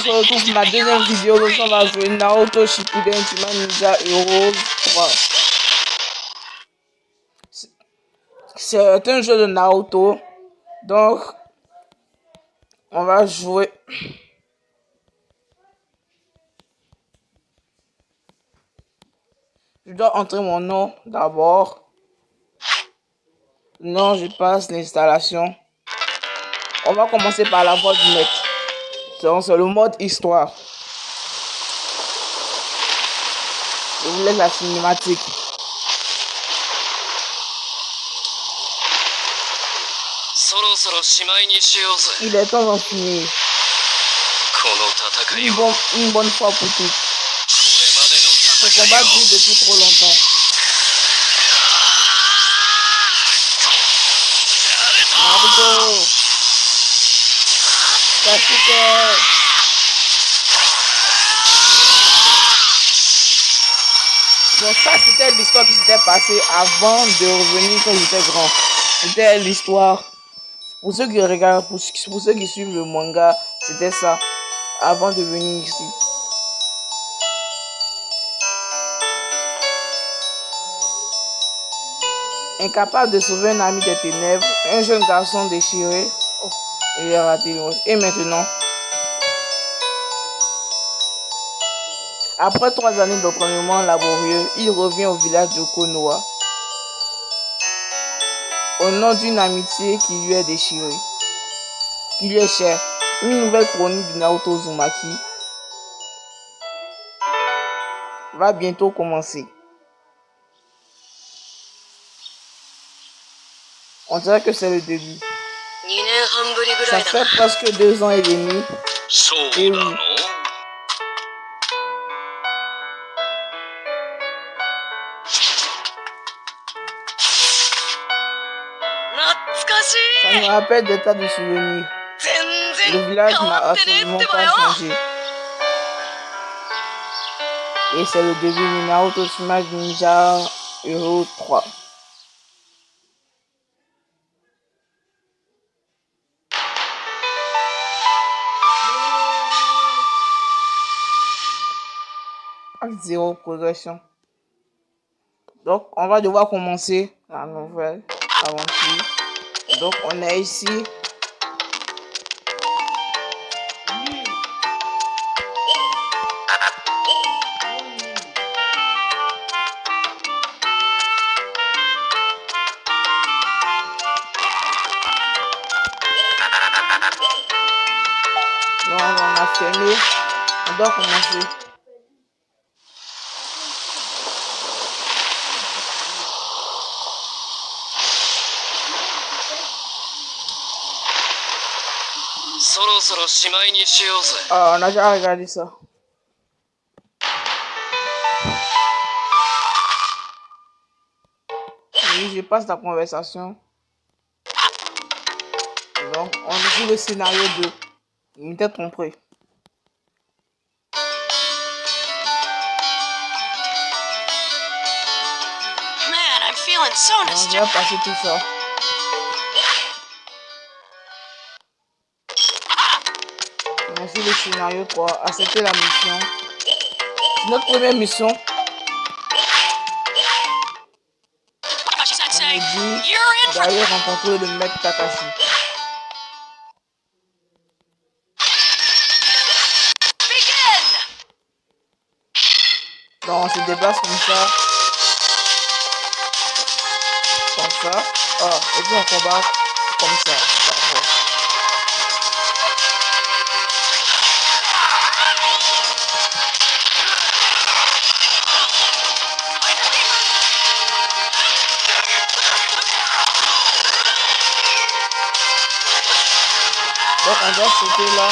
se retrouve pour ma deuxième vidéo. Donc on va jouer Naruto Shippuden Ultimate Ninja Heroes 3. C'est un jeu de Naruto. Donc on va jouer. Je dois entrer mon nom d'abord. Non, je passe l'installation. On va commencer par la voix du maître. C'est le mode histoire. Je vous laisse la cinématique. Il est temps d'en finir. Une bonne fois pour toutes. Ce combat dure depuis trop longtemps. Naruto. Sasuke. Donc ça c'était l'histoire qui s'était passée avant de revenir quand j'étais grand. C'était l'histoire. Pour ceux qui regardent, pour ceux qui suivent le manga, c'était ça. Avant de venir ici. Incapable de sauver un ami des ténèbres, un jeune garçon déchiré. Oh, il a raté le mot. Et maintenant, après 3 années d'entraînement laborieux, il revient au village de Konoha. Au nom d'une amitié qui lui est déchirée, qui lui est chère. Une nouvelle chronique de Naruto Uzumaki va bientôt commencer. On dirait que c'est le début. Ça fait presque 2 ans et demi. Et oui. Ça me rappelle des tas de souvenirs. Le village n'a absolument pas changé. Et c'est le début de Naruto Ultimate Ninja Heroes 3. Acte 0, progression. Donc, on va devoir commencer la nouvelle aventure. Donc, on est ici. Donc, on a fermé. On doit commencer. Ah, on a déjà regardé ça. Oui, je passe la conversation. Donc, on joue le scénario 2. Il m'était trompé. On va passer tout ça. On joue le scénario 3. Accepter la mission. C'est notre première mission. On me dit d'aller rencontrer le maître Kakashi. Donc on se déplace comme ça. Comme ça. Ah, et puis on combat comme ça. Parfait. Donc on doit sauter là.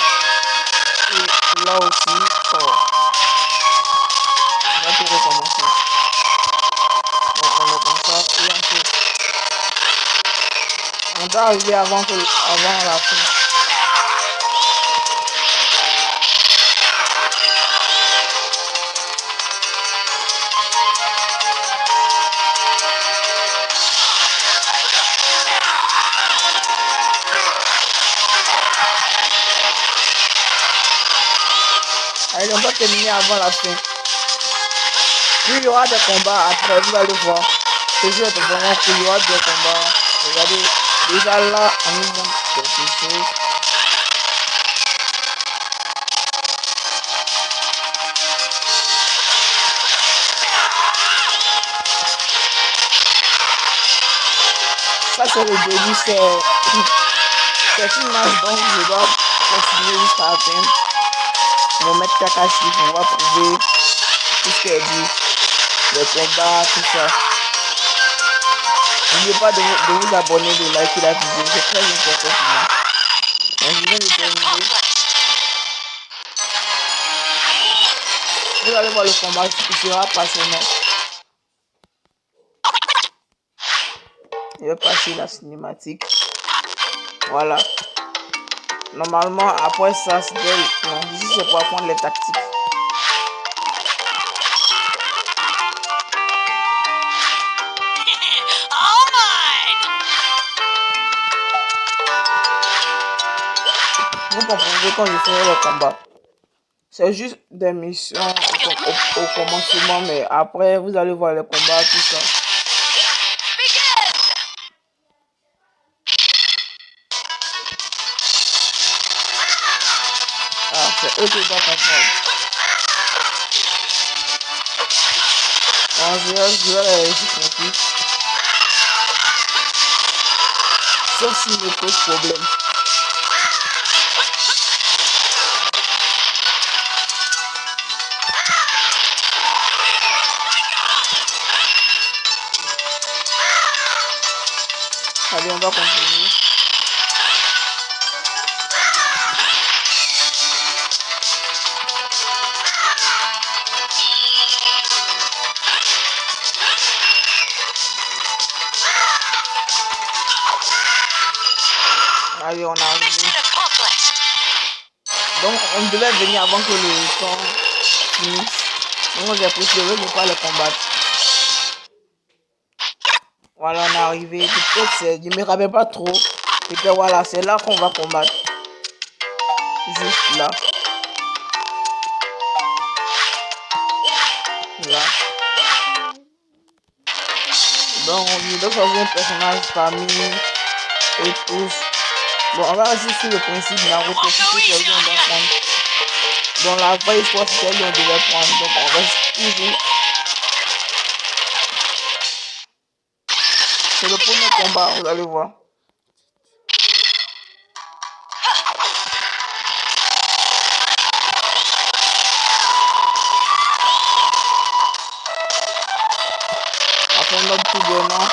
Et là aussi. Oh. On va tout recommencer. Donc on est comme ça. Et on saute. On doit arriver avant la fin. Allez, on va terminer avant la fin. Puis il y aura des combats après, vous allez voir. Ce jeu est vraiment cool, il y aura des combats. Regardez, déjà là, on nous montre quelque chose. Ça c'est le début, c'est une match donc je dois continuer jusqu'à atteindre mon maître Kakashi. On va prouver tout ce qui est dit, les combats, tout ça. N'oubliez pas de vous abonner, de liker la vidéo, c'est très important pour moi. Donc je viens de terminer. Vous allez voir le combat, il sera passionnant. Je vais passer la cinématique. Voilà. Normalement, après ça, c'était... Non, ici c'est pour apprendre les tactiques. Vous comprendrez quand je ferai le combat. C'est juste des missions au commencement, mais après, vous allez voir les combats, tout ça. Ah, c'est eux qui doivent comprendre. En général, je vais les réussir tranquille. Sauf s'ils me posent problème. Allez, on va continuer. Allez, on arrive. Donc, on devait venir avant que le temps finisse. Donc, j'ai préféré ne pas le combattre. Voilà, on est arrivé. Peut-être, je ne me rappelle pas trop. Et que voilà, c'est là qu'on va combattre. Juste là. Là. Donc, on doit choisir un personnage parmi et tous. Bon, on va rester sur le principe Naruto. C'est lui on doit prendre. Dans la vraie histoire, c'est lui on devait prendre. Donc, on reste toujours. C'est le premier combat, vous allez voir. On fait notre tout demain.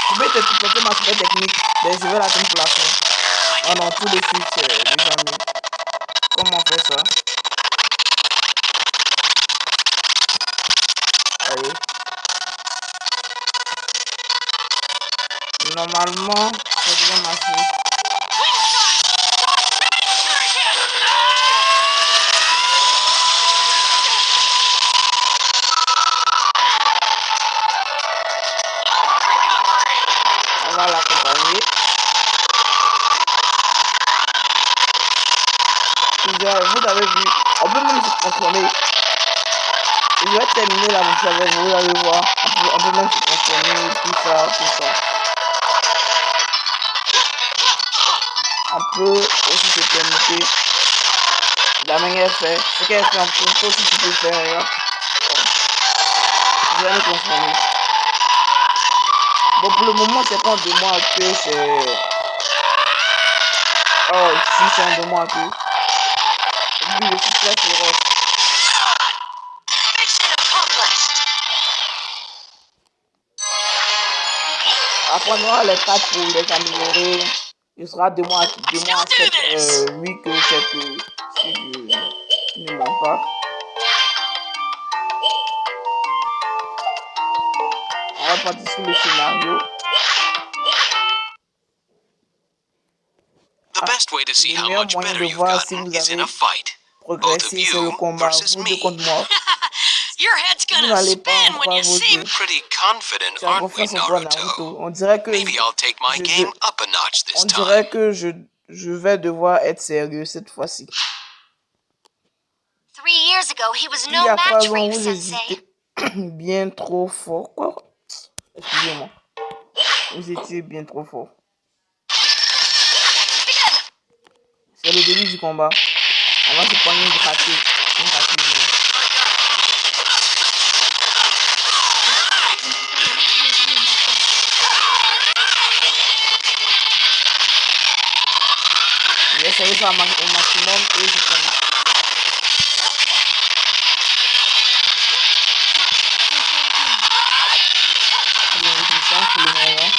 Je vais te compléter ma super technique, mais je vais l'attendre pour la fin. Oh non, tout de suite, c'est déjà mieux. Comment on fait ça? Allez. Normalement, ça devrait marcher. On va l'accompagner. Vous avez vu, on peut même se transformer. Je vais terminer la bouche avec vous, allez voir. On peut même se transformer, tout ça. On peut aussi se permettre. La manière fait, ce qu'elle fait en plus, aussi tu peux faire, regarde. Je vais me transformer. Bon, pour le moment, c'est pas de moi que c'est... Oh, si c'est un de moi que... Oui, je suis très féroce. Après, on aura les 4 pour les améliorer. Il sera de moi à 7, oui que 7, si je ne mens pas. On va partir sur le scénario. Le meilleur moyen de voir si vous avez progressé, c'est le combat, vous deux contre moi. Your head's Vous gonna n'allez pas en spin when croire you vos see yeux. me. Pretty confident, Tu as aren't we, confiance en toi, Naruto. Naruto? On dirait que Maybe I'll take my je- game up a notch this on time. dirait que je vais devoir être sérieux cette fois-ci. 3 years ago, he was Il no y a match 3 for ans, you, vous Sensei. étiez bien trop fort. Quoi? Excusez-moi. Vous étiez bien trop fort. C'est le début du combat. On va se prendre une grattée. Une grattée. J'ai essayé de faire au maximum et je tombe. Bien résistant pour le moment.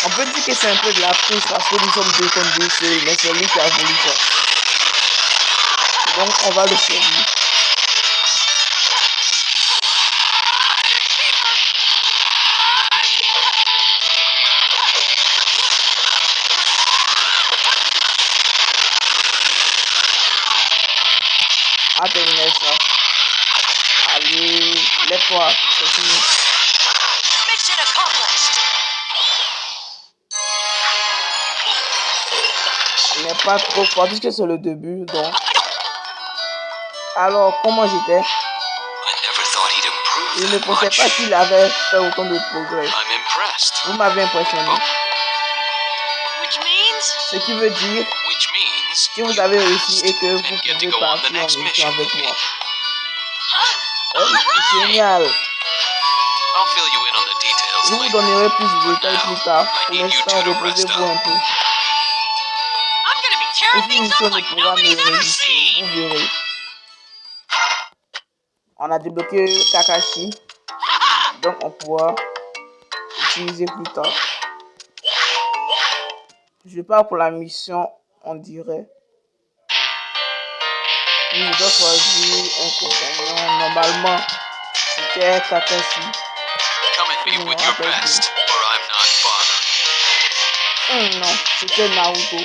On peut dire que c'est un peu de la triche parce que nous sommes 2 contre 2 seuls, mais c'est lui qui a voulu ça. Donc on va le servir. À terminer ça. Allez, lève-toi, c'est fini. Mission accomplished. Il n'est pas trop fort puisque c'est le début, donc. Alors, comment j'étais? I never thought he'd improve Je ne that pensais much. pas qu'il avait fait autant de progrès. I'm impressed. Vous m'avez impressionné. Which means Ce qui veut dire Which means que vous you avez réussi et passed que vous and get to pouvez go on the partir en next mission mission avec with me. moi. Génial. I'll fill you in on the Je details vous later. donnerai plus de détails plus tard. Pour I need you l'instant, two to rest reposez-vous un up. peu. I'm gonna be Et tearing si things mission up ne like pourra me nobody's ever résister, seen. vous verrez. On a débloqué Kakashi. Donc on pourra utiliser plus tard. Je pars pour la mission, on dirait. Puis je dois choisir un compagnon. Normalement, c'était Kakashi. Come at me with your best, or I'm not bothered. Non, c'était Naruto.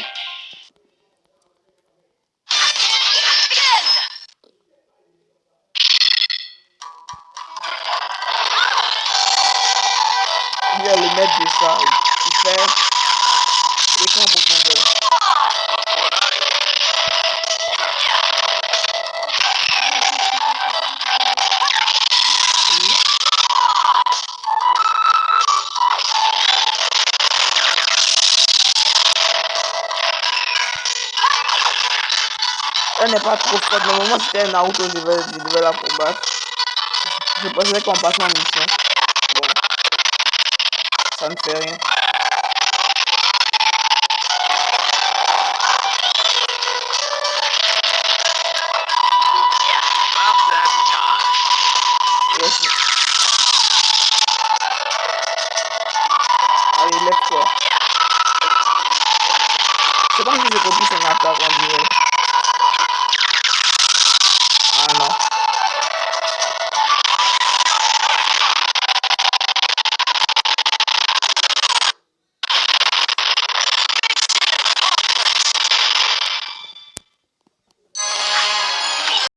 Il est le maître de ça. Il fait les camps en profondeur. Elle n'est pas trop forte. Normalement, c'était Naruto, je devais la combattre. Je pensais qu'on passait en mission. Bon, ça ne fait rien. About that time. Yes. Allez, lève-toi.